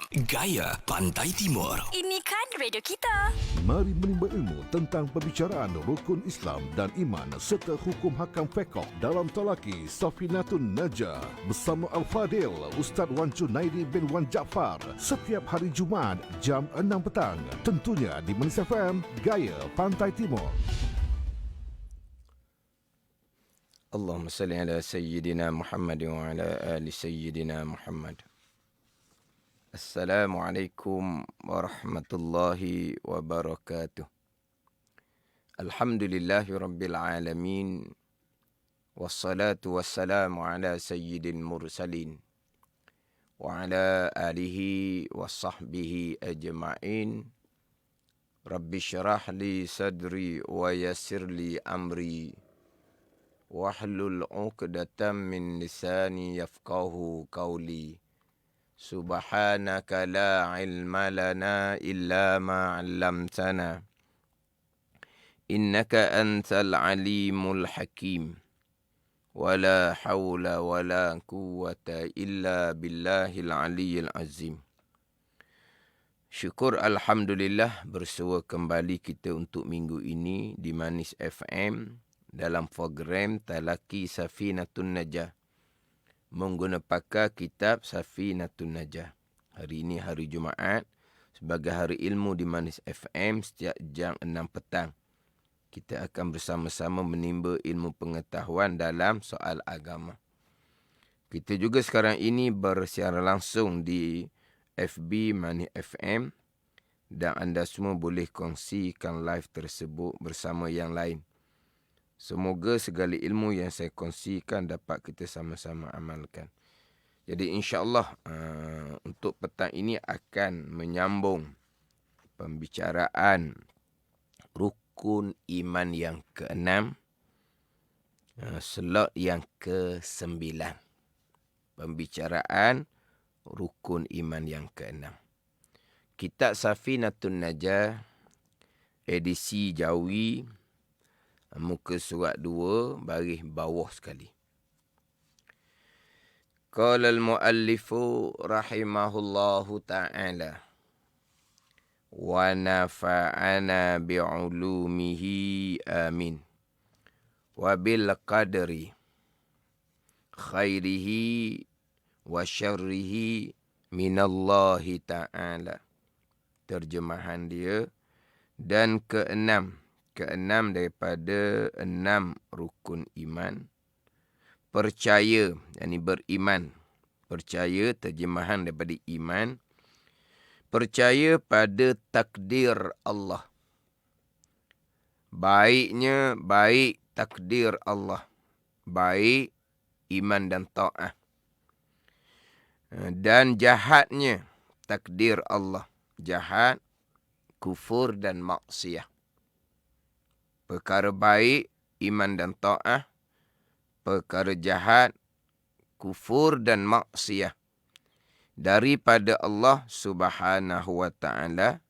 Gaya Pantai Timur. Ini kan radio kita. Mari menimba ilmu tentang perbicaraan rukun Islam dan iman serta hukum hakam fiqh dalam talaki Safinatun Najah bersama Al-Fadil Ustaz Wan Junaidi bin Wan Jaafar setiap hari Jumaat jam 6 petang. Tentunya di Manis FM, Gaya Pantai Timur. Allahumma salli ala Sayyidina Muhammad wa ala ali Sayyidina Muhammad. Assalamualaikum warahmatullahi wabarakatuh. Alhamdulillahi rabbil alamin. Wassalatu wassalamu ala sayyidil mursalin. Wa ala alihi wa sahbihi ajma'in. Rabbi syrah li sadri wa yassir li amri. Wahlul 'uqdatam min lisani yafqahu qawli. Subhanaka la ilma lana illa ma 'allamtana. Innaka antal alimul hakim. Wala hawla wala quwwata illa billahil aliyyil azim. Syukur alhamdulillah bersua kembali kita untuk minggu ini di Manis FM dalam program Talaki Safinatun Najah. Menggunakan kitab Safinatun Najah. Hari ini hari Jumaat sebagai hari ilmu di Manis FM setiap jam 6 petang. Kita akan bersama-sama menimba ilmu pengetahuan dalam soal agama. Kita juga sekarang ini bersiaran langsung di FB Manis FM dan anda semua boleh kongsikan live tersebut bersama yang lain. Semoga segala ilmu yang saya kongsikan dapat kita sama-sama amalkan. Jadi insya-Allah untuk petang ini akan menyambung pembicaraan rukun iman yang ke-6, slot yang ke-9. Pembicaraan rukun iman yang ke-6. Kitab Safinatun Najah edisi Jawi, muka surat 2, baris bawah sekali. Qala al-muallifu rahimahullahu ta'ala wa nafa'ana bi'ulumihi amin wa bil qadri khairihi wa syarrihi minallahi ta'ala. Terjemahan dia, dan keenam daripada 6 rukun iman. Percaya, yakni beriman. Percaya, terjemahan daripada iman. Percaya pada takdir Allah. Baiknya, baik takdir Allah. Baik iman dan ta'ah. Dan jahatnya takdir Allah. Jahat, kufur dan maksiyah. Perkara baik, iman dan ta'ah. Perkara jahat, kufur dan maksiyah. Daripada Allah subhanahu wa ta'ala.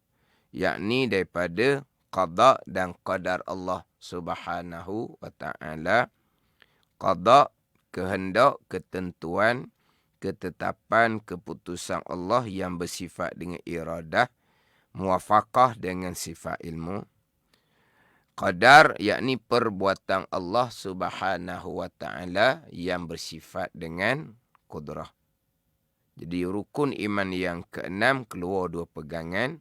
Yakni daripada qada dan qadar Allah subhanahu wa ta'ala. Qada, kehendak, ketentuan, ketetapan, keputusan Allah yang bersifat dengan iradah. Muwafaqah dengan sifat ilmu. Qadar, yakni perbuatan Allah subhanahu wa ta'ala yang bersifat dengan kudrah. Jadi rukun iman yang ke-6 keluar 2 pegangan.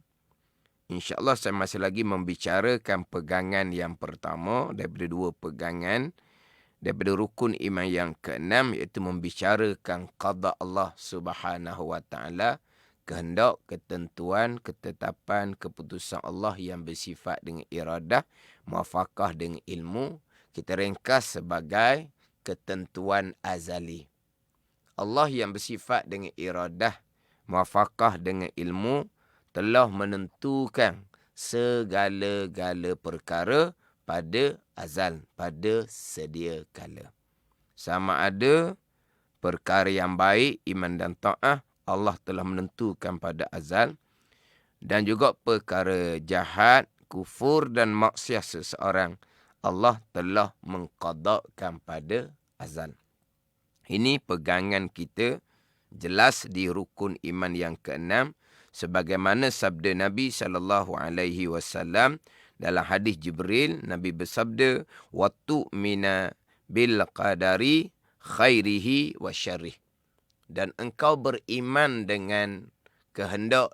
InsyaAllah saya masih lagi membicarakan pegangan yang pertama daripada 2 pegangan. Daripada rukun iman yang ke-6, iaitu membicarakan qada Allah subhanahu wa ta'ala. Kehendak, ketentuan, ketetapan, keputusan Allah yang bersifat dengan iradah, muwafaqah dengan ilmu. Kita ringkas sebagai ketentuan azali. Allah yang bersifat dengan iradah, muwafaqah dengan ilmu, telah menentukan segala-gala perkara pada azal, pada sedia kala. Sama ada perkara yang baik, iman dan ta'ah, Allah telah menentukan pada azal. Dan juga perkara jahat, kufur dan maksiat seseorang, Allah telah mengqadakkan pada azal. Ini pegangan kita jelas di rukun iman yang ke-6. Sebagaimana sabda Nabi SAW dalam hadis Jibril, Nabi bersabda, "Wa tu'mina bil qadari khairihi wa syarrih." Dan engkau beriman dengan kehendak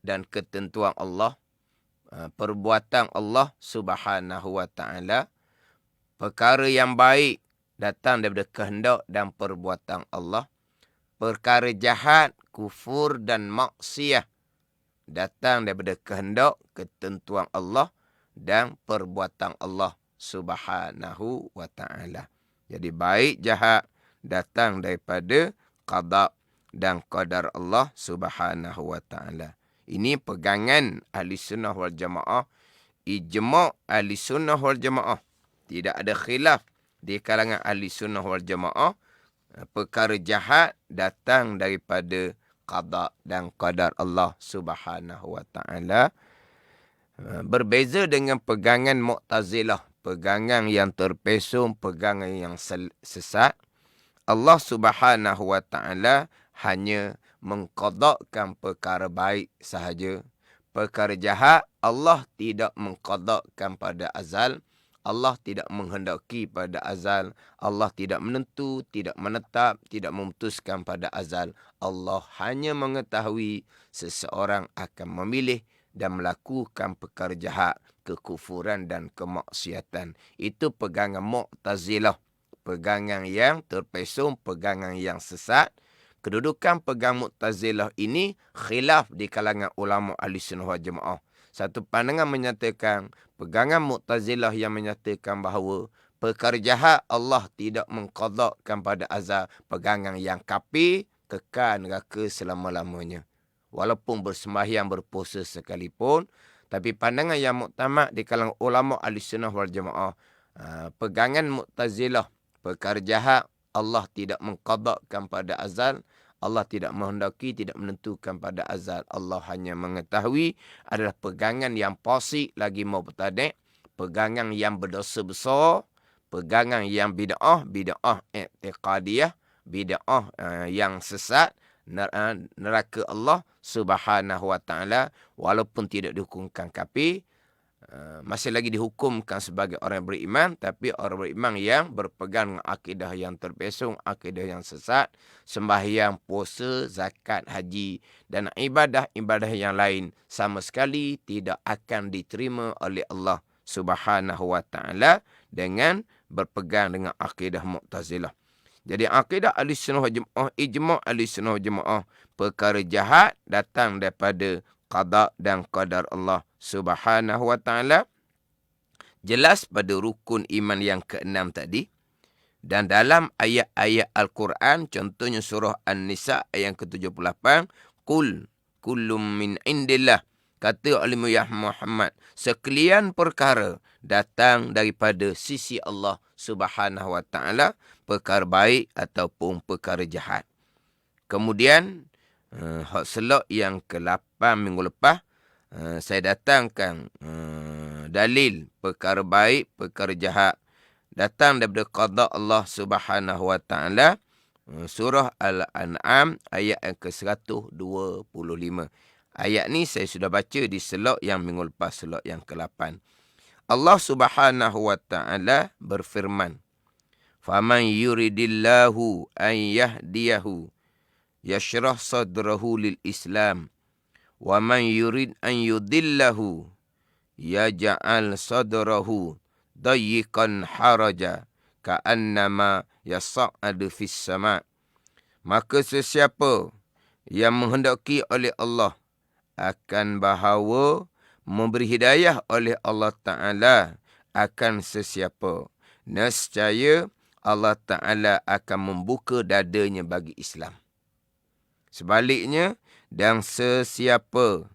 dan ketentuan Allah, perbuatan Allah Subhanahu wa taala, perkara yang baik datang daripada kehendak dan perbuatan Allah, perkara jahat, kufur dan maksiat datang daripada kehendak, ketentuan Allah dan perbuatan Allah Subhanahu wa taala. Jadi baik jahat datang daripada qada dan qadar Allah Subhanahu wa taala. Ini pegangan ahli sunnah wal jamaah, ijma' ahli sunnah wal jamaah. Tidak ada khilaf di kalangan ahli sunnah wal jamaah. Perkara jahat datang daripada qada dan qadar Allah Subhanahu wa taala. Berbeza dengan pegangan Mu'tazilah, pegangan yang terpesong, pegangan yang sesat. Allah Subhanahu wa taala hanya mengqadakkan perkara baik sahaja. Perkara jahat Allah tidak mengqadakkan pada azal. Allah tidak menghendaki pada azal. Allah tidak menentu, tidak menetap, tidak memutuskan pada azal. Allah hanya mengetahui seseorang akan memilih dan melakukan perkara jahat, kekufuran dan kemaksiatan. Itu pegangan Mu'tazilah, pegangan yang terpesong, pegangan yang sesat. Kedudukan pegang Mu'tazilah ini khilaf di kalangan ulama ahli sunnah wal jamaah. Satu pandangan menyatakan, pegangan Mu'tazilah yang menyatakan bahawa perkara jahat Allah tidak mengqadakkan pada azab. Pegangan yang kafir, kekal neraka selama-lamanya. Walaupun bersembahyang, berpuasa sekalipun. Tapi pandangan yang muktamad di kalangan ulama ahli sunnah wal jamaah, pegangan Mu'tazilah, perkara jahat Allah tidak mengqadakkan pada azal. Allah tidak menghendaki, tidak menentukan pada azal. Allah hanya mengetahui, adalah pegangan yang fasik lagi mubtadi', pegangan yang berdosa besar, pegangan yang bid'ah, bid'ah i'tiqadiyah, bid'ah yang sesat, neraka Allah Subhanahu wa taala walaupun tidak dihukumkan kafir, masih lagi dihukumkan sebagai orang yang beriman, tapi orang beriman yang berpegang dengan akidah yang terpesong, akidah yang sesat, sembahyang, puasa, zakat, haji dan ibadah-ibadah yang lain sama sekali tidak akan diterima oleh Allah Subhanahu wa taala dengan berpegang dengan akidah Mu'tazilah. Jadi akidah ahli sunnah wal jamaah, ijma' ahli sunnah wal jamaah, perkara jahat datang daripada qada dan qadar Allah Subhanahu wa taala. Jelas pada rukun iman yang keenam tadi. Dan dalam ayat-ayat Al-Quran, contohnya surah An-Nisa ayat ke-78, Qul kullum min indillah. Kata oleh Muhammad, sekalian perkara datang daripada sisi Allah Subhanahu wa taala, perkara baik ataupun perkara jahat. Kemudian hak selok yang ke-8 minggu lepas, saya datangkan dalil perkara baik, perkara jahat datang daripada qada Allah Subhanahu wa taala. Surah Al-An'am ayat yang ke-125. Ayat ni saya sudah baca di selok yang minggu lepas, selok yang ke-8. Allah Subhanahu wa taala berfirman, "Faman yuridillahu an yahdiyahu yashrah sadrahu lil Islam, wa man yurid an yudillahu yaj'al sadrahu dayyiqan haraja ka'annama yas'adu fis sama'." Maka sesiapa yang menghendaki oleh Allah akan bahawa memberi hidayah oleh Allah Ta'ala akan sesiapa, nescaya Allah Ta'ala akan membuka dadanya bagi Islam. Sebaliknya, dan sesiapa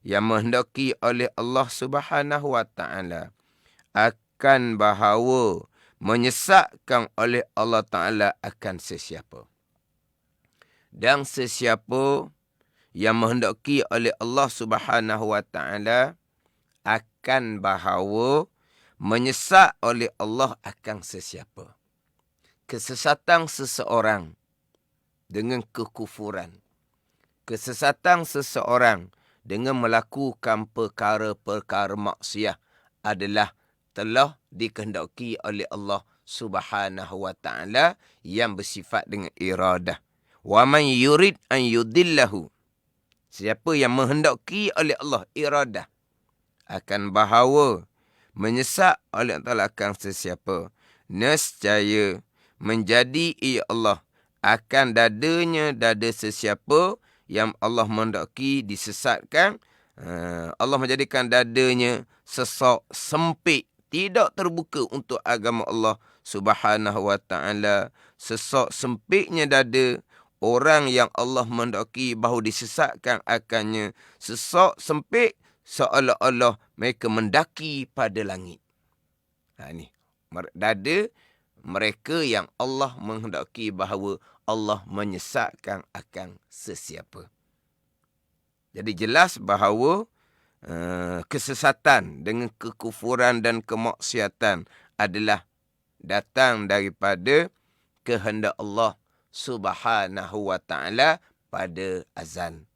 yang menghendaki oleh Allah Subhanahu wa taala akan bahawa menyesatkan oleh Allah Taala akan sesiapa. Dan sesiapa yang menghendaki oleh Allah Subhanahu wa taala akan bahawa menyesat oleh Allah akan sesiapa. Kesesatan seseorang dengan kekufuran, kesesatan seseorang dengan melakukan perkara-perkara maksiat adalah telah dikehendaki oleh Allah Subhanahu wa taala yang bersifat dengan iradah. Wa man yurid an yudillahu. Siapa yang menghendaki oleh Allah iradah akan bahawa menyesat oleh Allah Taala akan sesiapa, nescaya menjadi ia Allah akan dada sesiapa yang Allah menghendaki disesatkan. Allah menjadikan dadanya sesak, sempit, tidak terbuka untuk agama Allah Subhanahu wa taala. Sesak sempitnya dada orang yang Allah menghendaki bahawa disesatkan akannya. Sesak sempit seolah-olah mereka mendaki pada langit. Ni dada mereka yang Allah menghendaki bahawa Allah menyesatkan akan sesiapa. Jadi jelas bahawa kesesatan dengan kekufuran dan kemaksiatan adalah datang daripada kehendak Allah Subhanahu wa taala pada azal.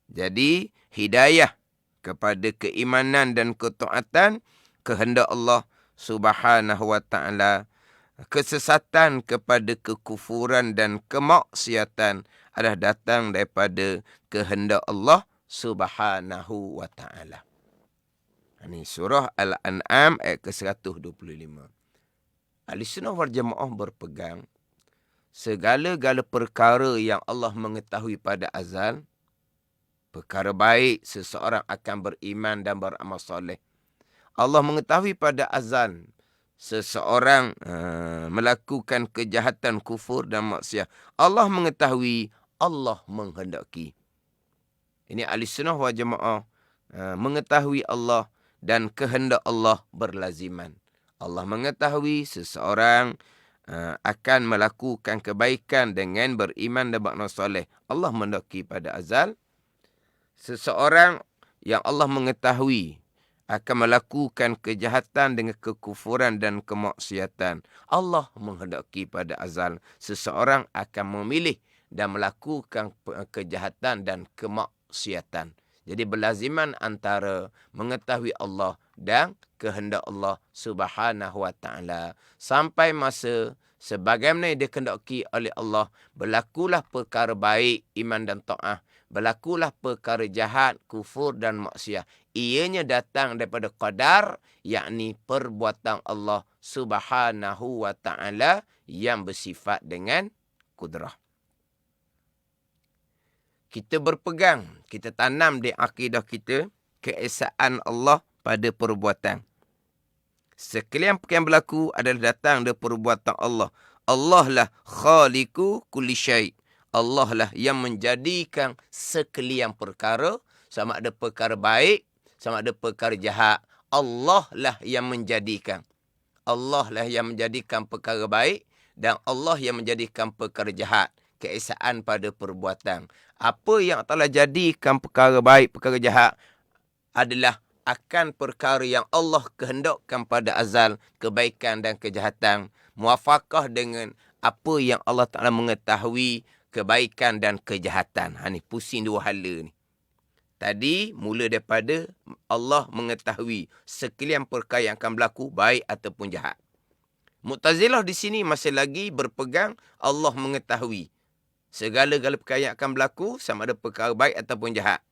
Jadi hidayah kepada keimanan dan ketaatan kehendak Allah Subhanahu wa taala. Kesesatan kepada kekufuran dan kemaksiatan adalah datang daripada kehendak Allah Subhanahu wa taala. Ini surah Al-An'am ayat ke-125. Ahlussunnah wal Jamaah berpegang segala-gala perkara yang Allah mengetahui pada azal, perkara baik seseorang akan beriman dan beramal soleh. Allah mengetahui pada azal seseorang melakukan kejahatan, kufur dan maksiat. Allah mengetahui, Allah menghendaki. Ini Ahlussunnah wal Jamaah mengetahui Allah dan kehendak Allah berlaziman. Allah mengetahui seseorang akan melakukan kebaikan dengan beriman dan beramal soleh. Allah menghendaki pada azal. Seseorang yang Allah mengetahui akan melakukan kejahatan dengan kekufuran dan kemaksiatan. Allah menghendaki pada azal seseorang akan memilih dan melakukan kejahatan dan kemaksiatan. Jadi berlaziman antara mengetahui Allah dan kehendak Allah Subhanahu wa taala. Sampai masa sebagaimana yang dikehendaki oleh Allah, berlakulah perkara baik, iman dan taat. Berlakulah perkara jahat, kufur dan maksiat. Ianya datang daripada qadar, yakni perbuatan Allah Subhanahu wa taala yang bersifat dengan kudrah. Kita berpegang, kita tanam di akidah kita keesaan Allah pada perbuatan. Sekalian perkara yang berlaku adalah datang dari perbuatan Allah. Allah lah khaliqu kulli syai'. Allah lah yang menjadikan sekalian perkara, sama ada perkara baik, sama ada perkara jahat. Allah lah yang menjadikan. Allah lah yang menjadikan perkara baik dan Allah yang menjadikan perkara jahat. Keesaan pada perbuatan. Apa yang telah jadikan perkara baik, perkara jahat adalah akan perkara yang Allah kehendakkan pada azal, kebaikan dan kejahatan. Muafakah dengan apa yang Allah Ta'ala mengetahui, kebaikan dan kejahatan. Ni pusing dua hala ni. Tadi mula daripada Allah mengetahui sekalian perkara yang akan berlaku, baik ataupun jahat. Mu'tazilah di sini masih lagi berpegang Allah mengetahui segala-gala perkara yang akan berlaku, sama ada perkara baik ataupun jahat.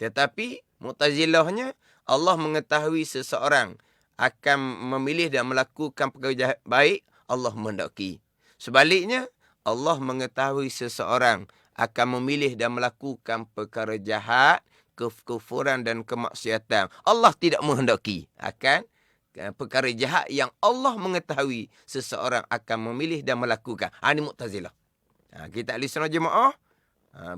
Tetapi Mu'tazilahnya, Allah mengetahui seseorang akan memilih dan melakukan perkara jahat baik, Allah menghendaki. Sebaliknya, Allah mengetahui seseorang akan memilih dan melakukan perkara jahat, kekufuran dan kemaksiatan. Allah tidak menghendaki akan perkara jahat yang Allah mengetahui seseorang akan memilih dan melakukan. Ini Mu'tazilah. Kita Ahlussunnah Jamaah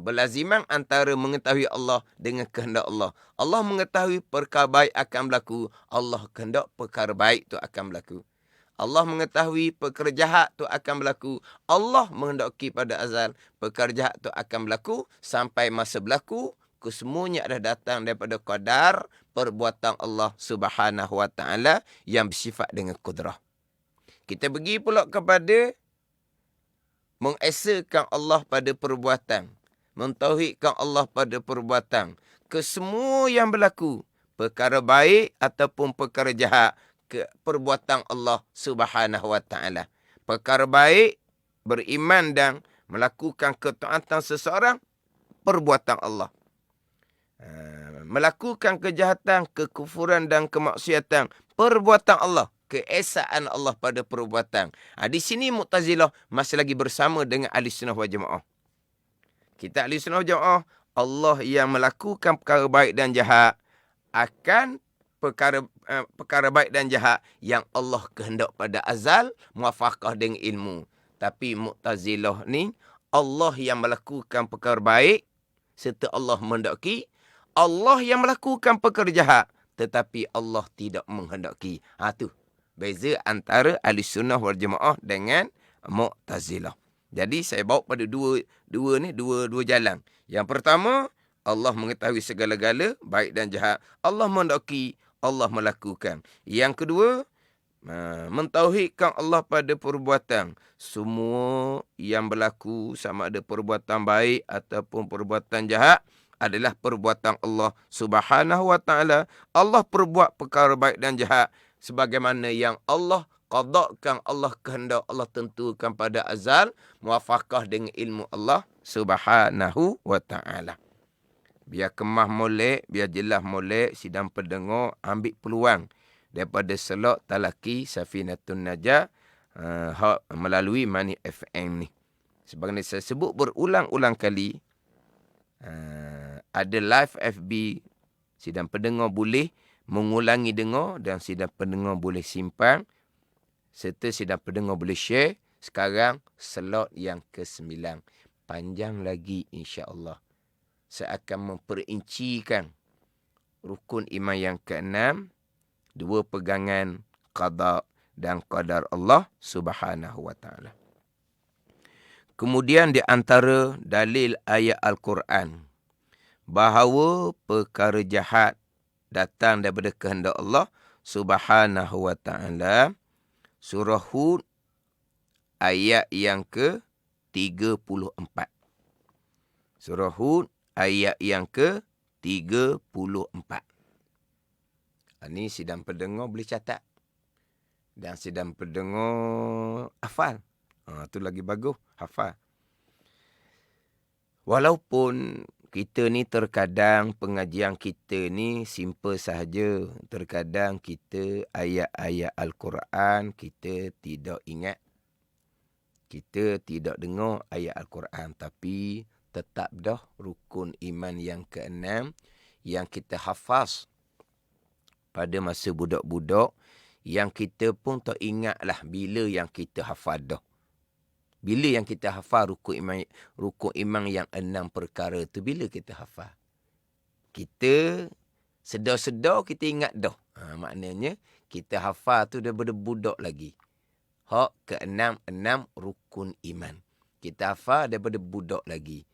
berlaziman antara mengetahui Allah dengan kehendak Allah. Allah mengetahui perkara baik akan berlaku, Allah kehendak perkara baik tu akan berlaku. Allah mengetahui perkara jahat tu akan berlaku, Allah menghendaki pada azal perkara jahat tu akan berlaku. Sampai masa berlaku, kesemuanya adalah datang daripada qadar perbuatan Allah Subhanahu wa taala yang bersifat dengan kudrah. Kita pergi pula kepada mengesakan Allah pada perbuatan, mentauhidkan Allah pada perbuatan. kesemua yang berlaku, perkara baik ataupun perkara jahat, ke perbuatan Allah Subhanahu wa taala. Perkara baik, beriman dan melakukan ketaatan seseorang, perbuatan Allah. Melakukan kejahatan, kekufuran dan kemaksiatan, perbuatan Allah. Keesaan Allah pada perbuatan. Di sini Mu'tazilah masih lagi bersama dengan Ahli Sunnah wal Jamaah. Kita Ahli Sunnah wal Jamaah, Allah yang melakukan perkara baik dan jahat akan perkara baik dan jahat yang Allah kehendak pada azal, muwafaqah dengan ilmu. Tapi Mu'tazilah ni, Allah yang melakukan perkara baik serta Allah menghendaki, Allah yang melakukan perkara jahat tetapi Allah tidak menghendaki. Tu beza antara Ahli Sunnah wal Jamaah dengan Mu'tazilah. Jadi saya bawa pada dua jalan. Yang pertama, Allah mengetahui segala-gala, baik dan jahat. Allah menghendaki, Allah melakukan. Yang kedua, mentauhidkan Allah pada perbuatan. Semua yang berlaku, sama ada perbuatan baik ataupun perbuatan jahat, adalah perbuatan Allah Subhanahu wa taala. Allah perbuat perkara baik dan jahat sebagaimana yang Allah qadakkan, Allah kehendak, Allah tentukan pada azal, muwafaqah dengan ilmu Allah Subhanahu wa taala. Biar kemah molek, biar jelas molek, sidang pendengar ambil peluang daripada selok talaki Safinatun Najah melalui Money FM ni. Sebagaimana saya sebut berulang-ulang kali, ada live FB, sidang pendengar boleh mengulangi dengar dan sidang pendengar boleh simpan serta sidang pendengar boleh share. Sekarang slot yang ke-9. Panjang lagi insya-Allah. Saya akan memperincikan rukun iman yang ke-6, 2 pegangan qada dan qadar Allah Subhanahu wa taala. Kemudian di antara dalil ayat Al-Quran bahawa perkara jahat datang daripada kehendak Allah Subhanahu wa taala, surah Hud ayat yang ke-34. Surah Hud ayat yang ke-34. Ini sidang pendengar boleh catat. Dan sidang pendengar hafal. Itu lagi bagus, hafal. Walaupun kita ni terkadang pengajian kita ni simple sahaja. Terkadang kita ayat-ayat Al-Quran kita tidak ingat. Kita tidak dengar ayat Al-Quran. Tapi tetap dah rukun iman yang ke-6 yang kita hafaz pada masa budak-budak, yang kita pun tak ingatlah bila yang kita hafal dah. Bila yang kita hafal rukun iman yang 6 perkara tu, bila kita hafal? Kita sedar-sedar kita ingat dah. Maknanya kita hafal tu daripada budak lagi. Hak ke-6 rukun iman. Kita hafal daripada budak lagi.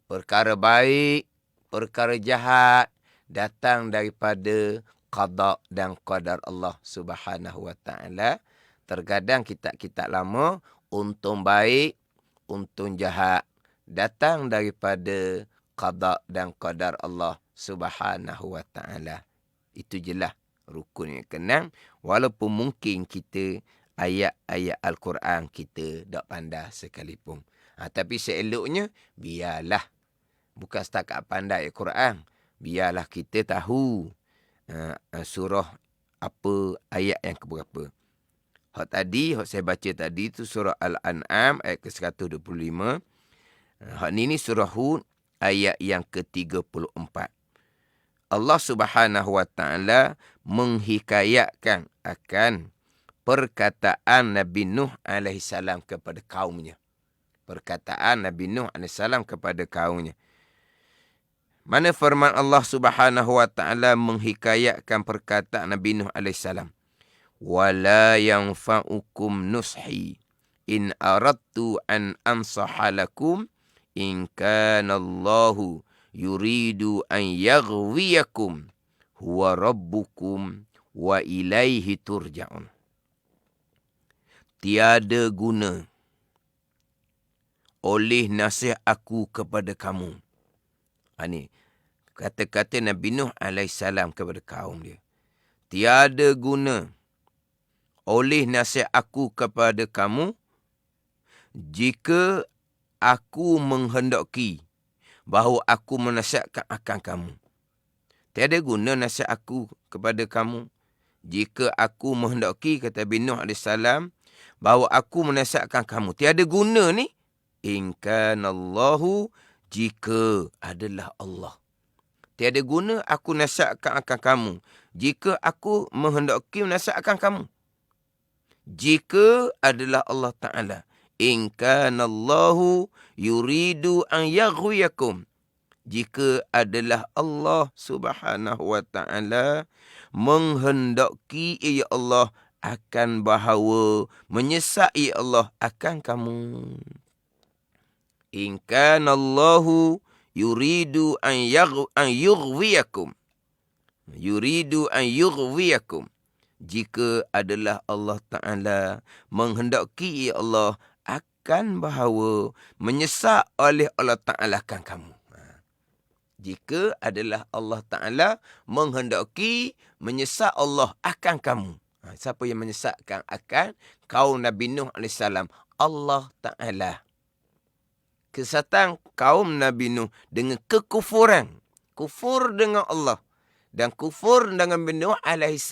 Perkara baik, perkara jahat datang daripada qada dan qadar Allah Subhanahu wa taala. Terkadang kitab-kitab lama, untung baik, untung jahat datang daripada qada dan qadar Allah Subhanahu wa taala. Itu jelas rukun yang ke-6, walaupun mungkin kita ayat-ayat Al-Quran kita tak pandai sekalipun. Tapi seeloknya biarlah, bukan setakat pandai Al-Quran, biarlah kita tahu surah apa, ayat yang keberapa. Hak saya baca tadi tu surah Al-An'am ayat ke-125. Hak ni surah Hud ayat yang ke-34. Allah Subhanahu wa taala menghikayatkan akan perkataan Nabi Nuh alaihi salam kepada kaumnya. Perkataan Nabi Nuh alaihi salam kepada kaumnya. Mana firman Allah Subhanahu wa taala menghikayatkan perkataan Nabi Nuh alaihi salam. Wala yanfa'ukum nushi in aradtu an ansaha lakum in kana Allahu yuridu an yaghwiyakum huwa rabbukum wa ilaihi turja'un. Tiada guna oleh nasihat aku kepada kamu. Ini Kata-kata Nabi Nuh alaihissalam kepada kaum dia. Tiada guna oleh nasihat aku kepada kamu jika aku menghendaki bahawa aku menasihatkan akan kamu. Tiada guna nasihat aku kepada kamu jika aku menghendaki, kata Nabi Nuh AS, bahawa aku menasihatkan kamu. Tiada guna ni. In kanallahu, jika adalah Allah. Tiada guna aku nasihatkan akan kamu jika aku menghendaki menasihatkan kamu. Jika adalah Allah Ta'ala. In kanallahu yuridu an yaghwiyakum. Jika adalah Allah Subhanahu wa Ta'ala menghendaki, ya Allah, akan bahawa menyesat, ya Allah, akan kamu. In kanallahu yuridu an yughwiyakum. Yuridu an yughwiyakum. Jika adalah Allah Ta'ala menghendaki, ya Allah, akan bahawa menyesat oleh Allah Ta'ala akan kamu. Jika adalah Allah Ta'ala menghendaki menyesat Allah akan kamu. Siapa yang menyesatkan akan kaum Nabi Nuh AS? Allah Ta'ala. Kesesatan kaum Nabi Nuh dengan kekufuran. Kufur dengan Allah. Dan kufur dengan Nabi Nuh AS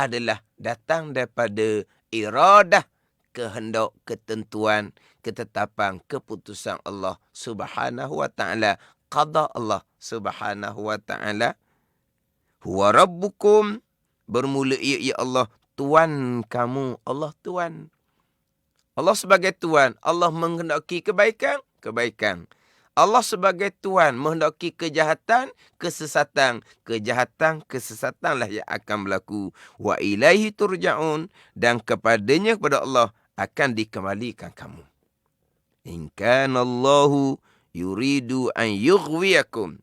adalah datang daripada iradah, kehendak, ketentuan, ketetapan, keputusan Allah Subhanahu wa Ta'ala. Qada Allah Subhanahu wa Ta'ala. Huwa rabbukum, bermula ia, ya Allah, Tuan kamu. Allah Tuan. Allah sebagai Tuan. Allah menghendaki kebaikan, kebaikan. Allah sebagai Tuan menghendaki kejahatan, kesesatan. Kejahatan, kesesatanlah yang akan berlaku. Wa ilaihi turja'un, dan kepadanya, kepada Allah, akan dikembalikan kamu. In kanallahu yuridu an yughwiyakum.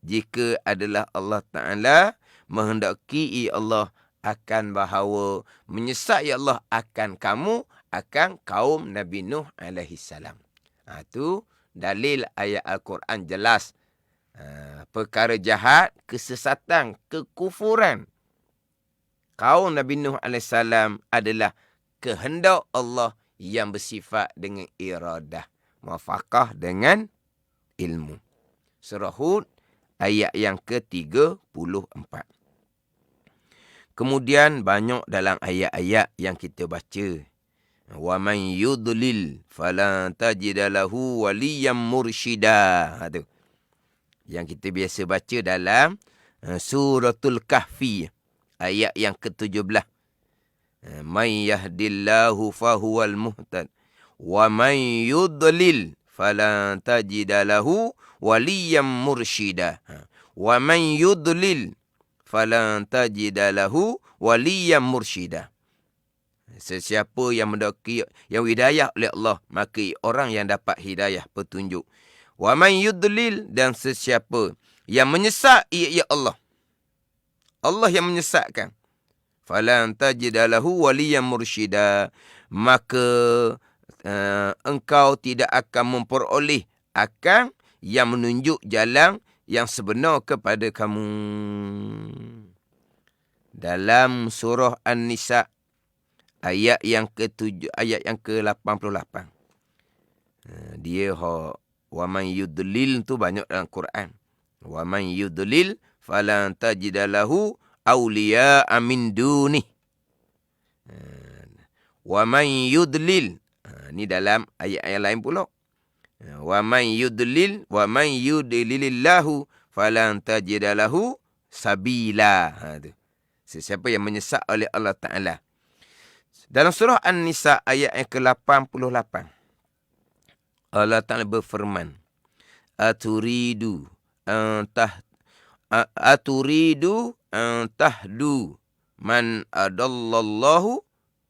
Jika adalah Allah Ta'ala menghendaki, ya Allah, akan bahawa menyesat, ya Allah, akan kamu, akan kaum Nabi Nuh alaihissalam. Itu dalil ayat Al-Quran jelas. Perkara jahat, kesesatan, kekufuran kaum Nabi Nuh alaihissalam adalah kehendak Allah yang bersifat dengan iradah, muafakah dengan ilmu. Surah Hud ayat yang ke-34. Kemudian banyak dalam ayat-ayat yang kita baca. Wa man yudlil falan tajida lahu waliyan mursyida. Itu yang kita biasa baca dalam Suratul Kahfi ayat yang ke-17. Man yahdillahu fahuwal muhtad wa man yudlil falan tajida lahu waliyan mursyida. Wa man yudlil falan tajida lahu waliyan mursyida. Sesiapa yang mendaki yang hidayah oleh Allah, maka orang yang dapat hidayah, petunjuk. Wa man yudlil, dan sesiapa yang menyesat, ia Allah. Allah yang menyesatkan. Falan tajida lahu waliyan mursyida, maka engkau tidak akan memperoleh akan yang menunjuk jalan yang sebenar kepada kamu. Dalam surah An-Nisa ayat yang ke-7, ayat yang ke-88. Dia wa man yudlil tu banyak dalam Quran. Wa man yudlil falan tajida lahu awliya'a min dunih. Wa man yudlil, ni dalam ayat yang lain pula. Wa man yudlilillahu falan tajida lahu sabila. Sesiapa yang menyesat oleh Allah Ta'ala. Dalam surah An-Nisa ayat yang ke-88. Allah Ta'ala berfirman. Aturidu an tahdu man adallallahu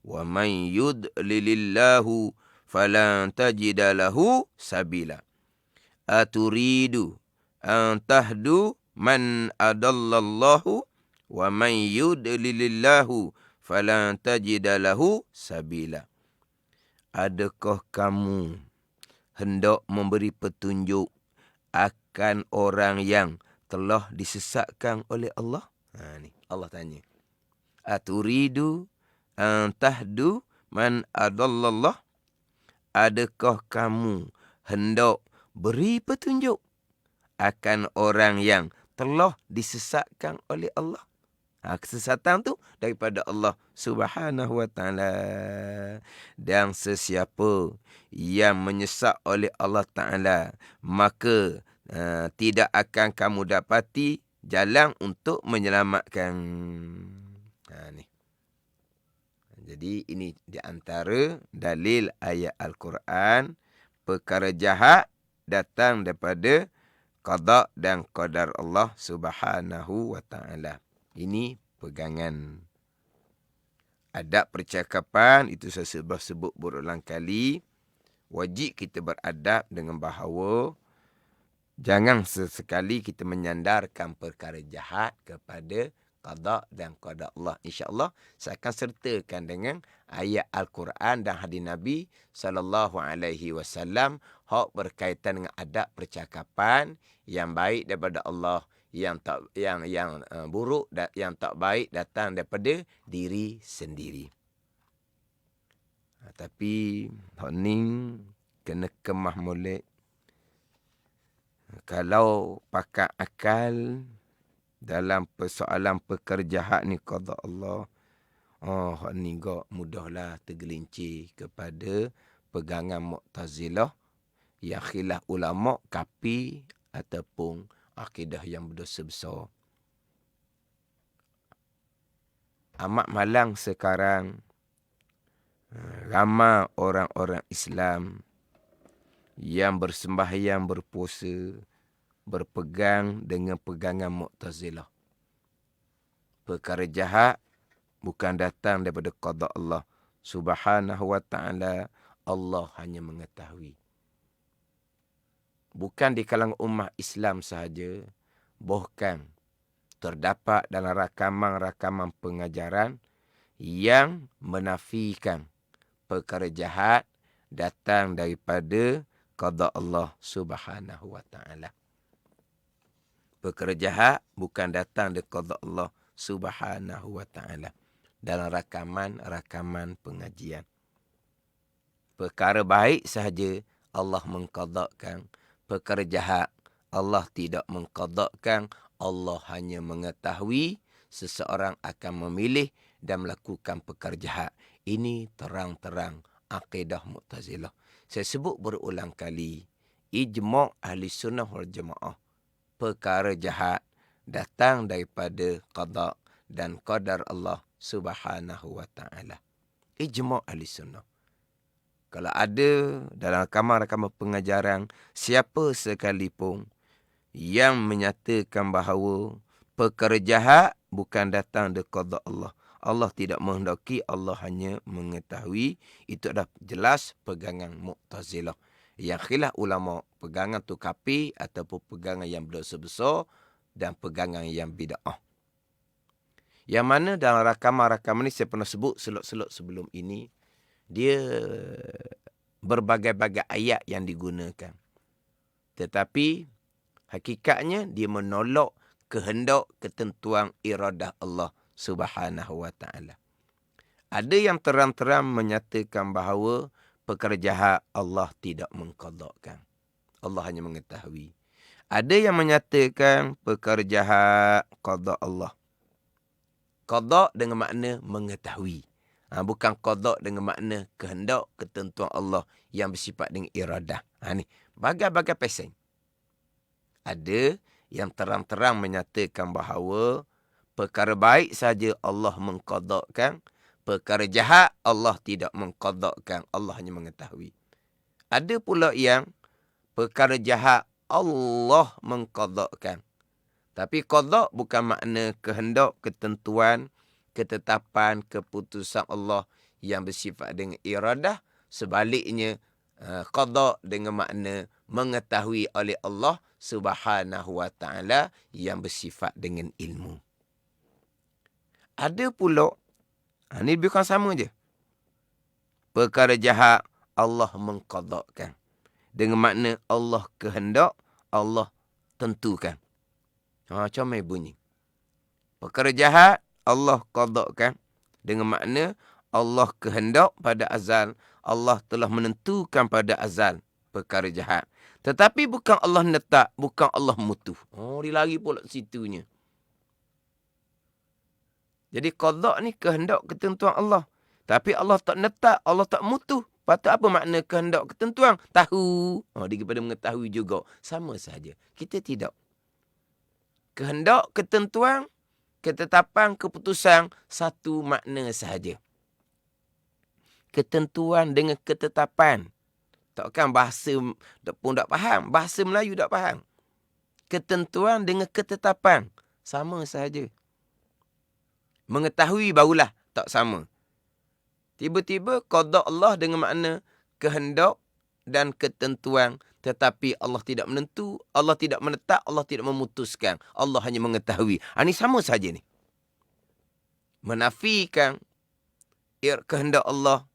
wa man yudlilillahu falan tajida lahu sabila. Aturidu an tahdu man adallallahu wa man yudlilillahu falan tajida lahu sabila. Adakah kamu hendak memberi petunjuk akan orang yang telah disesatkan oleh Allah? Ni Allah tanya. Aturidu an tahdu man adallallah? Adakah kamu hendak beri petunjuk akan orang yang telah disesatkan oleh Allah? Kesesatan tu daripada Allah Subhanahu wa taala. Dan sesiapa yang menyesat oleh Allah Taala, maka tidak akan kamu dapati jalan untuk menyelamatkan. Ni. Jadi ini di antara dalil ayat Al-Quran, perkara jahat datang daripada qada dan qadar Allah Subhanahu wa taala. Ini pegangan adab percakapan, itu saya sebut berulang kali. Wajib kita beradab dengan bahawa jangan sesekali kita menyandarkan perkara jahat kepada qada dan qadar Allah. InsyaAllah saya akan sertakan dengan ayat Al-Quran dan hadis Nabi SAW hak berkaitan dengan adab percakapan yang baik daripada Allah, yang buruk dan yang tak baik datang daripada diri sendiri. Tapi hak ni kena kemah molek. Kalau pakai akal dalam persoalan perkara jahat ni qada Allah, hak ni gak mudahlah tergelincir kepada pegangan Mu'tazilah yang khilaf ulama kafir ataupun akidah yang berdosa besar. Amat malang sekarang ramai orang-orang Islam yang bersembahyang, berpuasa, berpegang dengan pegangan Mu'tazilah. Perkara jahat bukan datang daripada qada Allah Subhanahu wa taala. Allah hanya mengetahui. Bukan di kalangan umat Islam sahaja, bahkan terdapat dalam rakaman-rakaman pengajaran yang menafikan perkara jahat datang daripada qada Allah Subhanahu wa taala. Perkara jahat bukan datang dari qada Allah Subhanahu wa taala dalam rakaman-rakaman pengajian. Perkara baik sahaja Allah mengqadakan. Perkara jahat Allah tidak mengqadakan. Allah hanya mengetahui seseorang akan memilih dan melakukan perkara jahat. Ini terang-terang akidah Mu'tazilah. Saya sebut berulang kali, ijma' ahli sunnah wal jamaah. Perkara jahat datang daripada qada dan qadar Allah Subhanahu wa taala. Ijma' ahli sunnah. Kalau ada dalam rakaman-rakaman pengajaran siapa sekalipun yang menyatakan bahawa perkara jahat bukan datang dari qada Allah, Allah tidak menghendaki, Allah hanya mengetahui, itu adalah jelas pegangan Mu'tazilah. Yang khilaf ulama, pegangan tu kafir ataupun pegangan yang berdosa besar dan pegangan yang bid'ah. Yang mana dalam rakaman-rakaman ni saya pernah sebut selok-selok sebelum ini, dia berbagai-bagai ayat yang digunakan. Tetapi hakikatnya dia menolak kehendak ketentuan iradah Allah Subhanahu wa taala. Ada yang terang-terang menyatakan bahawa perkara jahat Allah tidak mengqadakan. Allah hanya mengetahui. Ada yang menyatakan perkara jahat qada Allah. Qada dengan makna mengetahui. Bukan qada dengan makna kehendak ketentuan Allah yang bersifat dengan iradah. Ni bagai-bagai peseng. Ada yang terang-terang menyatakan bahawa perkara baik saja Allah mengqadakan, perkara jahat Allah tidak mengqadakan, Allah hanya mengetahui. Ada pula yang perkara jahat Allah mengqadakan. Tapi qada bukan makna kehendak, ketentuan, ketetapan, keputusan Allah yang bersifat dengan iradah. Sebaliknya, qada dengan makna mengetahui oleh Allah Subhanahu wa taala yang bersifat dengan ilmu. Ada pula, ni lebih kurang sama je. Perkara jahat Allah mengqadakan. Dengan makna Allah kehendak, Allah tentukan. Comel bunyi. Perkara jahat, Allah qadakkan. Dengan makna, Allah kehendak pada azal. Allah telah menentukan pada azal perkara jahat. Tetapi bukan Allah letak, bukan Allah mutuh. Dia lari pula situnya. Jadi qadak ni kehendak ketentuan Allah. Tapi Allah tak letak, Allah tak mutuh. Patut apa makna kehendak ketentuan? Tahu. Dia kepada mengetahui juga. Sama saja. Kita tidak. Kehendak ketentuan, ketetapan, keputusan, satu makna sahaja. Ketentuan dengan ketetapan. Takkan bahasa pun tak faham. Bahasa Melayu tak faham. Ketentuan dengan ketetapan. Sama sahaja. Mengetahui barulah tak sama. Tiba-tiba qada Allah dengan makna kehendak dan ketentuan. Tetapi Allah tidak menentu, Allah tidak menetap, Allah tidak memutuskan. Allah hanya mengetahui. Ini sama saja ni. Menafikan kehendak Allah,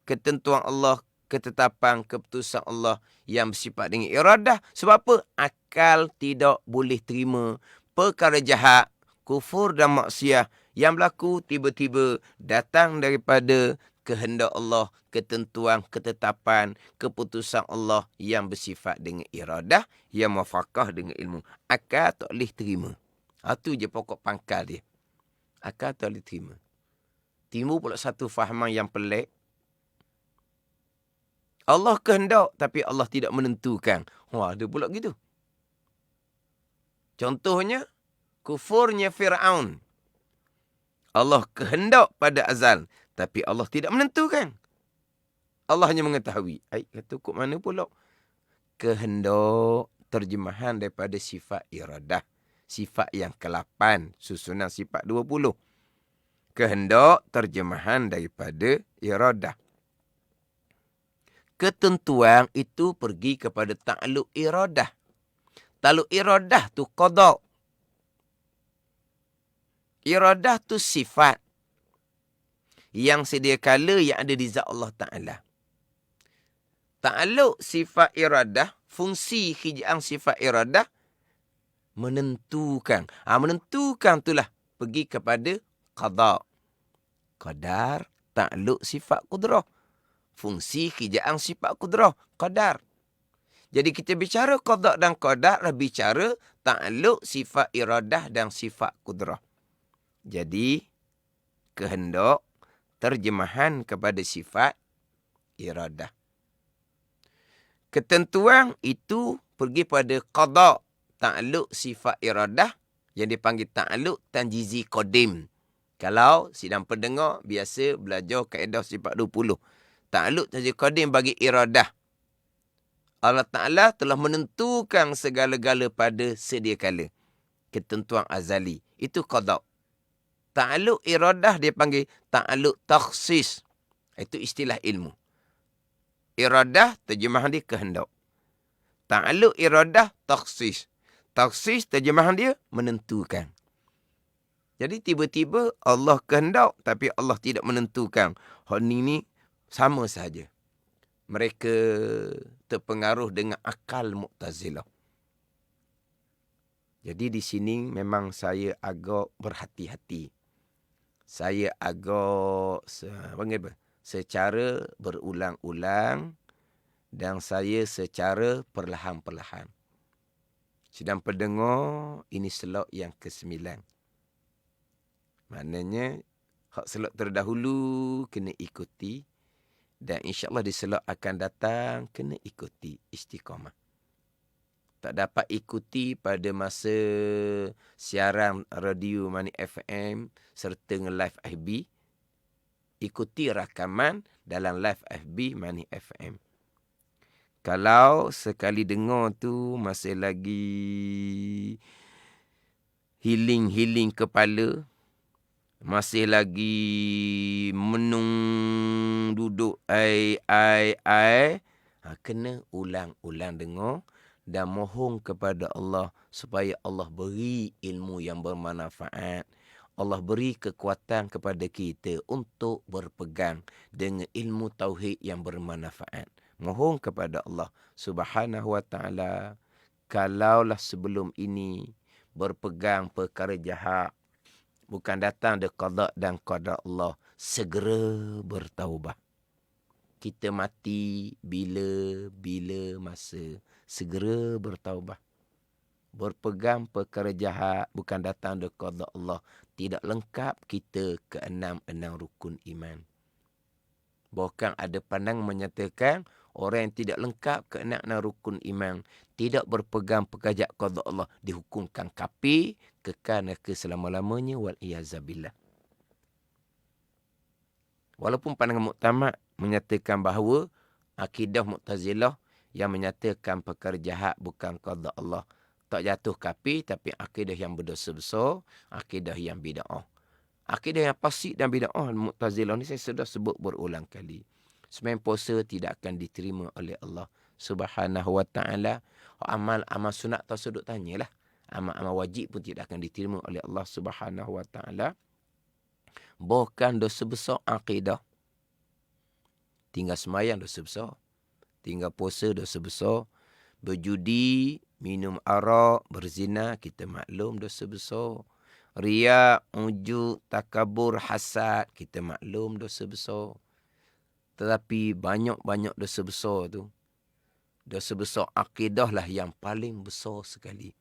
ketentuan Allah, ketetapan, keputusan Allah yang bersifat dengan iradah. Sebab apa? Akal tidak boleh terima perkara jahat, kufur dan maksiat yang berlaku tiba-tiba datang daripada kehendak Allah, ketentuan, ketetapan, keputusan Allah yang bersifat dengan iradah, yang muafakah dengan ilmu. Akal tak boleh terima. Itu je pokok pangkal dia. Akal tak boleh terima. Timbul pula satu fahaman yang pelik. Allah kehendak tapi Allah tidak menentukan. Ada pula gitu. Contohnya, kufurnya Fir'aun. Allah kehendak pada azal. Tapi Allah tidak menentukan. Allah hanya mengetahui. Kata kok mana pula? Kehendak terjemahan daripada sifat iradah. Sifat yang ke-8. Susunan sifat 20. Kehendak terjemahan daripada iradah. Ketentuan itu pergi kepada ta'aluk iradah. Ta'aluk iradah tu qada. Iradah tu sifat yang sedia kala yang ada di zat Allah Ta'ala. Ta'aluk sifat iradah, fungsi hijaan sifat iradah, menentukan. Menentukan itulah pergi kepada qada. Qadar, ta'aluk sifat kudrah. Fungsi hijaan sifat kudrah, qadar. Jadi kita bicara qada dan qadar, bicara ta'aluk sifat iradah dan sifat kudrah. Jadi, kehendak terjemahan kepada sifat iradah. Ketentuan itu pergi pada qada, ta'aluk sifat iradah yang dipanggil ta'aluk tanjizi qadim. Kalau sidang pendengar biasa belajar kaedah sifat 20. Ta'aluk tanjizi qadim bagi iradah. Allah Ta'ala telah menentukan segala-gala pada sedia kala. Ketentuan azali. Itu qada. Ta'aluk iradah dia panggil ta'aluk takhsis. Itu istilah ilmu. Iradah terjemahan dia kehendak. Ta'aluk iradah takhsis. Takhsis terjemahan dia menentukan. Jadi tiba-tiba Allah kehendak tapi Allah tidak menentukan. Hal ini sama saja. Mereka terpengaruh dengan akal Mu'tazilah. Jadi di sini memang saya agak berhati-hati. Saya agak secara berulang-ulang dan saya secara perlahan-perlahan. Sidang pendengar, ini slot yang ke-9. Maknanya, hak slot terdahulu kena ikuti dan insya-Allah di slot akan datang kena ikuti istiqamah. Tak dapat ikuti pada masa siaran radio Mani FM serta live FB. Ikuti rakaman dalam live FB Mani FM. Kalau sekali dengar tu masih lagi healing kepala, masih lagi menung duduk kena ulang-ulang dengar. Dan mohon kepada Allah supaya Allah beri ilmu yang bermanfaat. Allah beri kekuatan kepada kita untuk berpegang dengan ilmu tauhid yang bermanfaat. Mohon kepada Allah Subhanahu wa ta'ala, kalaulah sebelum ini berpegang perkara jahat, bukan datang dari qada dan qada Allah, segera bertaubat. Kita mati bila masa, segera bertaubat. Berpegang perkara jahat, bukan datang dari qada Allah, tidak lengkap kita ke enam rukun iman. Bahkan ada pandang menyatakan orang yang tidak lengkap ke enam rukun iman, tidak berpegang perkara qada Allah, dihukumkan kafir, kekal neraka selama-lamanya, wal iyazabillah. Walaupun pandangan muktamad menyatakan bahawa akidah Mu'tazilah yang menyatakan perkara jahat bukan qada Allah, tak jatuh kafir, tapi akidah yang berdosa besar, akidah yang bid'ah. Akidah yang fasik dan bid'ah Mu'tazilah ni saya sudah sebut berulang kali. Sembahyang puasa tidak akan diterima oleh Allah Subhanahu wa ta'ala. Amal sunat tak sudut tanyalah. Amal wajib pun tidak akan diterima oleh Allah Subhanahu wa ta'ala. Bahkan dosa besar akidah. Tinggal sembahyang dosa besar. Tinggal puasa dosa besar. Berjudi, minum arak, berzina, kita maklum dosa besar. Riya, ujub, takabur, hasad, kita maklum dosa besar. Tetapi banyak-banyak dosa besar tu, dosa besar akidah lah yang paling besar sekali.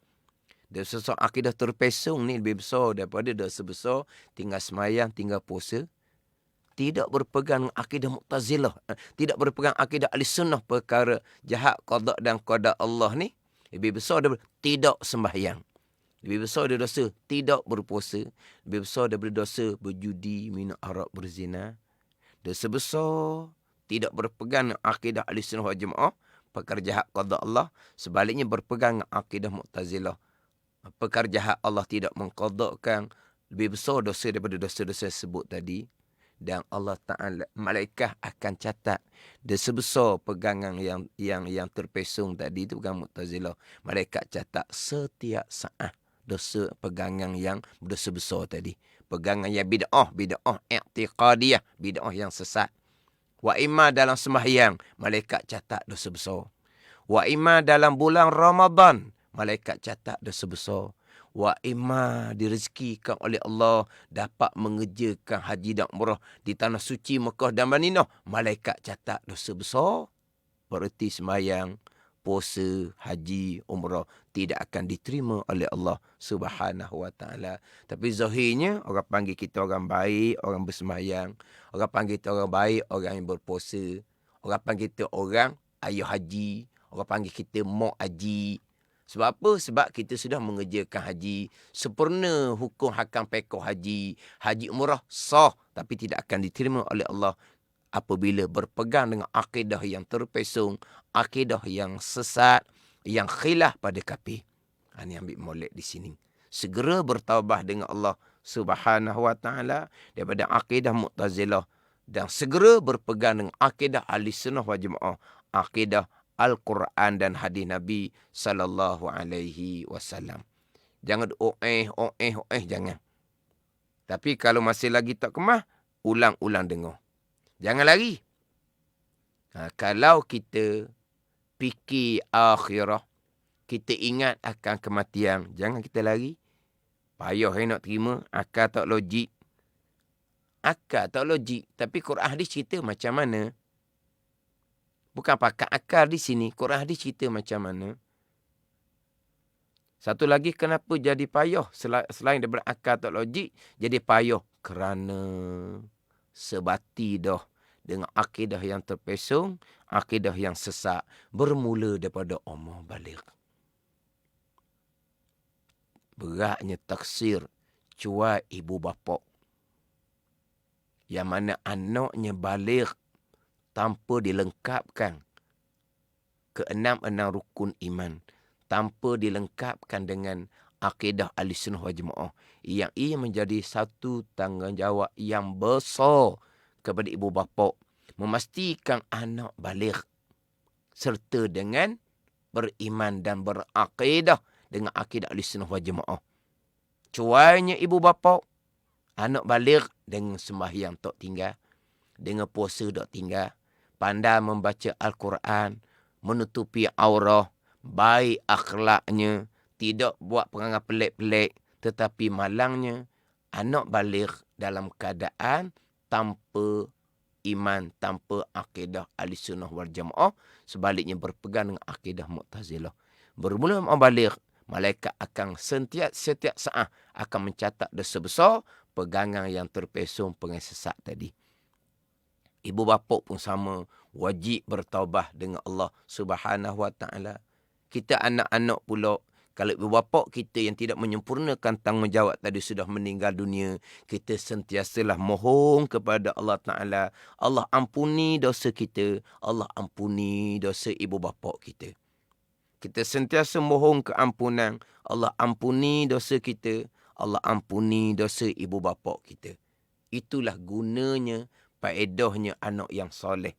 Dosa besar akidah terpesong ni lebih besar daripada dosa besar tinggal semayang, tinggal puasa. Tidak berpegang akidah Mu'tazilah, tidak berpegang akidah Ahlussunnah, perkara jahat qada dan qada Allah ni lebih besar daripada tidak sembahyang. Lebih besar daripada dosa tidak berpuasa. Lebih besar daripada dosa berjudi, minum arak, berzina. Dosa besar tidak berpegang akidah Ahlussunnah wal Jamaah, perkara jahat qada Allah. Sebaliknya berpegang akidah Mu'tazilah, perkara jahat Allah tidak mengqadakan, lebih besar dosa daripada dosa-dosa sebut tadi. Dan Allah Ta'ala, malaikat akan catat dosa besar pegangan yang terpesong tadi itu, pegangan Mu'tazilah. Malaikat catat setiap saat dosa pegangan yang dosa besar tadi. Pegangan yang bid'ah i'tiqadiyah, bid'ah yang sesat. Wa imma dalam sembahyang, malaikat catat dosa besar. Wa imma dalam bulan Ramadan, malaikat catat dosa besar. Wa imma direzekikan oleh Allah dapat mengerjakan haji dan umrah di tanah suci Mekah dan Madinah, malaikat catat dosa besar. Bererti sembahyang, puasa, haji, umrah tidak akan diterima oleh Allah Subhanahu wa ta'ala. Tapi zahirnya orang panggil kita orang baik, orang bersembahyang. Orang panggil kita orang baik, orang yang berpuasa. Orang panggil kita orang ayah haji. Orang panggil kita mak haji. Sebab apa? Sebab kita sudah mengerjakan haji. Sempurna hukum hakam pekoh haji. Haji umrah sah, tapi tidak akan diterima oleh Allah apabila berpegang dengan akidah yang terpesong, akidah yang sesat, yang khilaf pada kafir. Ini ambil molek di sini. Segera bertaubat dengan Allah Subhanahu wa ta'ala daripada akidah Mu'tazilah, dan segera berpegang dengan akidah Ahlussunnah wal Jamaah, akidah Al-Quran dan hadis Nabi sallallahu alaihi wasallam. Jangan jangan. Tapi kalau masih lagi tak kemah, ulang-ulang dengar. Jangan lari. Kalau kita fikir akhirah, kita ingat akan kematian, jangan kita lari. Payah nak terima, akal tak logik. Akal tak logik. Tapi Quran hadis cerita macam mana? Bukan pakai akal di sini. Quran hadis cerita macam mana? Satu lagi, kenapa jadi payah? Selain daripada akal tak logik, jadi payah kerana sebati dah dengan akidah yang terpesong, akidah yang sesat, bermula daripada umur baligh. Beratnya taksir cuai ibu bapa, yang mana anaknya baligh tanpa dilengkapkan keenam rukun iman, tanpa dilengkapkan dengan akidah Ahlussunnah wal Jamaah, yang ia menjadi satu tanggungjawab yang besar kepada ibu bapa memastikan anak baligh serta dengan beriman dan berakidah dengan akidah Ahlussunnah wal Jamaah. Cuainya ibu bapa, anak baligh dengan sembahyang tak tinggal, dengan puasa tak tinggal, pandai membaca Al-Quran, menutupi aurah, baik akhlaknya, tidak buat perangai pelik-pelik, tetapi malangnya anak balik dalam keadaan tanpa iman, tanpa akidah Ahlussunnah wal Jamaah, sebaliknya berpegang dengan akidah Mu'tazilah. Bermula balik, malaikat akan setiap saat akan mencatat dosa besar pegangan yang terpesong pengen sesat tadi. Ibu bapa pun sama, wajib bertaubat dengan Allah Subhanahu wa taala. Kita anak-anak pula, kalau ibu bapa kita yang tidak menyempurnakan tanggungjawab tadi sudah meninggal dunia, kita sentiasalah mohon kepada Allah Ta'ala. Allah ampuni dosa kita. Allah ampuni dosa ibu bapa kita. Kita sentiasa mohon keampunan. Allah ampuni dosa kita. Allah ampuni dosa ibu bapa kita. Itulah gunanya, faedahnya anak yang soleh.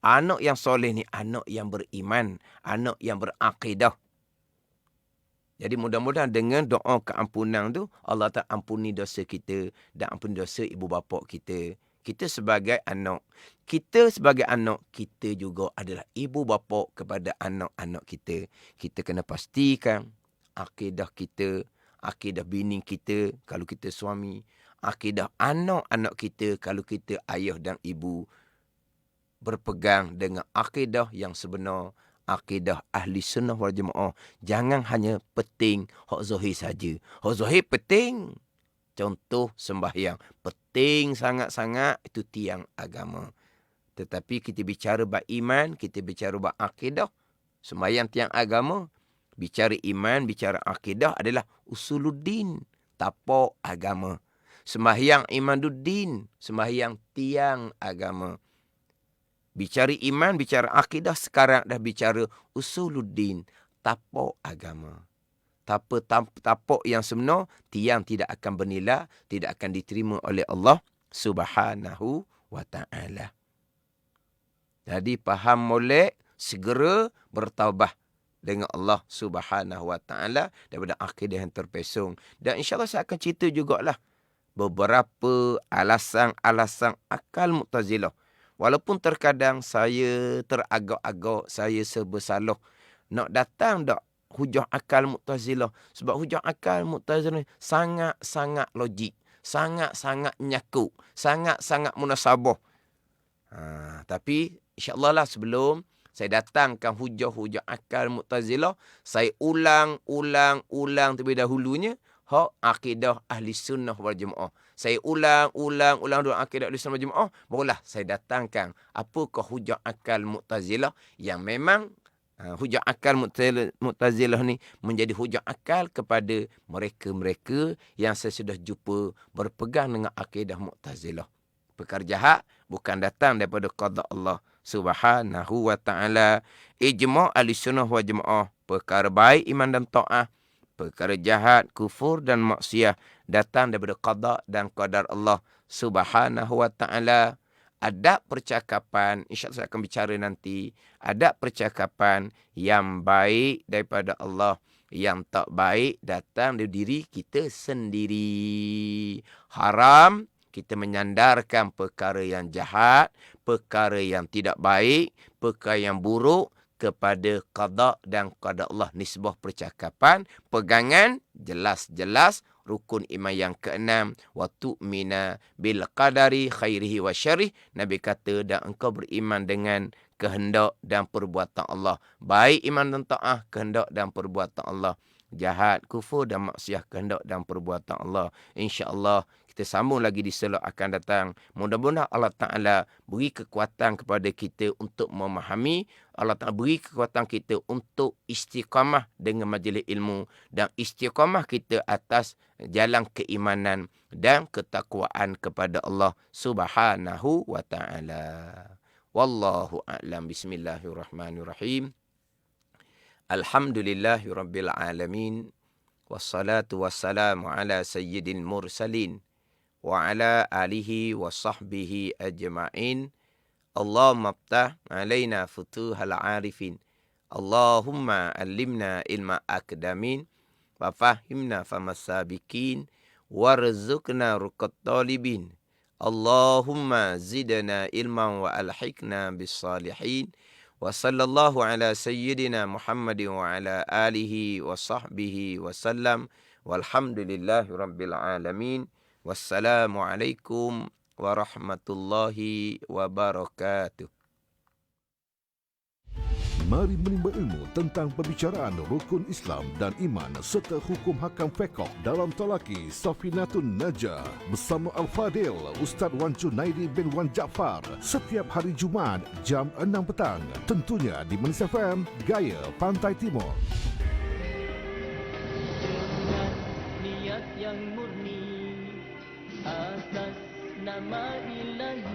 Anak yang soleh ni anak yang beriman, anak yang berakidah. Jadi mudah-mudahan dengan doa keampunan tu, Allah Ta'ala ampuni dosa kita dan ampuni dosa ibu bapa kita. Kita sebagai anak, kita juga adalah ibu bapa kepada anak-anak kita. Kita kena pastikan akidah kita, akidah bini kita kalau kita suami, akidah anak-anak kita kalau kita ayah dan ibu, berpegang dengan akidah yang sebenar, akidah Ahlussunnah wal Jamaah. Jangan hanya penting hak zahir saja. Hak zahir penting. Contoh sembahyang, penting sangat-sangat, itu tiang agama. Tetapi kita bicara bab iman, kita bicara bab akidah, sembahyang tiang agama. Bicara iman, bicara akidah adalah usuluddin, tapak agama. Sembahyang imanuddin, sembahyang tiang agama. Bicara iman, bicara akidah, sekarang dah bicara usuluddin, tapak agama. Tapak yang sebenar, tiang tidak akan bernilai, tidak akan diterima oleh Allah Subhanahu wa ta'ala. Jadi faham molek, segera bertaubat dengan Allah Subhanahu wa ta'ala daripada akidah yang terpesong. Dan insyaAllah saya akan cerita jugalah beberapa alasan-alasan akal Mu'tazilah. Walaupun terkadang saya teragak-agak, saya serba salah nak datang tak hujah akal Mu'tazilah. Sebab hujah akal Mu'tazilah sangat-sangat logik, sangat-sangat nyakuk, sangat-sangat munasabah. Tapi insyaAllah lah sebelum saya datangkan hujah-hujah akal Mu'tazilah, saya ulang terlebih dahulunya hak akidah Ahlussunnah wal Jamaah. Saya ulang dulu akidah Ahlussunnah wal Jamaah, barulah saya datangkan apakah hujah akal Mu'tazilah yang memang hujah akal Mu'tazilah ni menjadi hujah akal kepada mereka-mereka yang saya sudah jumpa berpegang dengan akidah Mu'tazilah. Perkara jahat bukan datang daripada qada Allah Subhanahu wa ta'ala. Ijma' Ahlussunnah wal Jamaah, perkara baik iman dan ta'ah, perkara jahat, kufur dan maksiat datang daripada qada dan qadar Allah Subhanahu wa ta'ala. Adab percakapan, insya-Allah saya akan bicara nanti, adab percakapan yang baik daripada Allah, yang tak baik datang dari diri kita sendiri. Haram kita menyandarkan perkara yang jahat, perkara yang tidak baik, perkara yang buruk kepada qada dan qada Allah. Nisbah percakapan, pegangan jelas-jelas rukun iman yang keenam, wa tu'mina bil qadari khairihi wa syarih. Nabi kata, dan engkau beriman dengan kehendak dan perbuatan Allah. Baik iman dan ta'ah, kehendak dan perbuatan Allah. Jahat, kufur dan maksiat, kehendak dan perbuatan Allah. InsyaAllah kita sambung lagi di slot akan datang. Mudah-mudahan Allah Ta'ala beri kekuatan kepada kita untuk memahami. Allah Ta'ala beri kekuatan kita untuk istiqamah dengan majlis ilmu. Dan istiqamah kita atas jalan keimanan dan ketakwaan kepada Allah Subhanahu wa Ta'ala. Wallahu a'lam. Bismillahirrahmanirrahim. Alhamdulillahi Rabbil Alamin. Wassalatu wassalamu ala sayyidil mursalin. Wa ala alihi wa sahbihi ajma'in. Allahumma aftah alaina futuhal arifin. Allahumma allimna ilma akdamin. Wa fahimna famasabikin. Warzuqna ruqat talibin. Allahumma zidna ilman wa alhikna bis salihin. Wa sallallahu ala sayyidina Muhammad wa ala alihi wa sahbihi wa sallam. Walhamdulillahi rabbil alamin. Wassalamualaikum warahmatullahi wabarakatuh. Mari menimba ilmu tentang pembicaraan rukun Islam dan iman serta hukum hakam fiqh dalam talaki Safinatun Najah bersama Al-Fadil Ustaz Wan Junaidi bin Wan Jaafar setiap hari Jumaat jam 6 petang. Tentunya di Manis FM, Gaya Pantai Timur. Niat yang murni atas nama Ilahi.